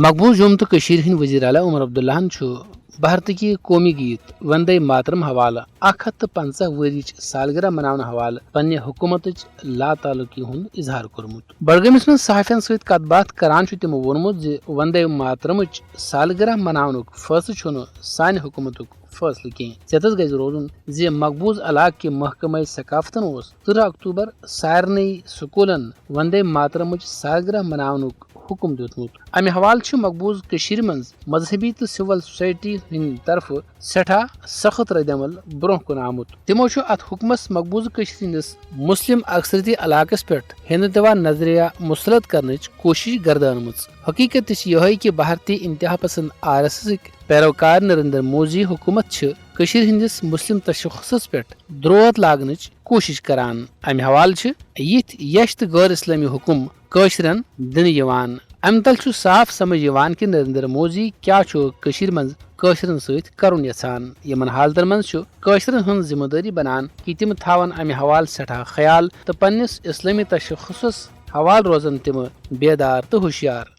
مقبوض جوم تو ہند وزیر اعلیٰ عمر عبداللہن بھارت کی قومی گیت وندے ماترم حوالہ 150 ورچ سالگرہ منانے حوالہ پنہ حکومت لا تعلقی ہند اظہار کورمت بڈگامس من صحافین ست کت بات کران تمو وونمت وندے ماترم سالگرہ مناونک فیصلہ سانہ حکومتک فیصلہ کی ژےٚ گژھِ روزن مقبوض علاقہ کہ محکمہ ثقافتن 13 اکتوبر سارنی سکولن وندے ماترم سالگرہ مناونک حکم دیتمت امہ حوالہ مقبوض من مذہبی تو سول سوسائٹی ہند طرف سٹھا سخت رد عمل برہ کن آمت تمو ات حکمس مقبوض ہندس مسلم اکثریتی علاقہ پہ ہندوتوا نظریہ مسلط کرنچ کوشش گردان حقیقت یہ کہ بھارتی انتہا پسند RSS پیروکار نریندر مودی حکومت ہندس مسلم تشخص پہ دروت لاگنچ کوشش کران امہ حوالہ یت یش تو غیر اسلامی حکم قاشرن دن یوان ام تل صاف سمجھ یوان کہ نریندر مودی کیا من قاشرن ست کرن یژھان یمن حالتن من قاشرن ہن ذمہ داری بنان کہ تم تھاون امہ حوالہ سٹھا خیال تو پنس اسلامی تشخصس حوالہ روزن تم بیدار تو ہوشیار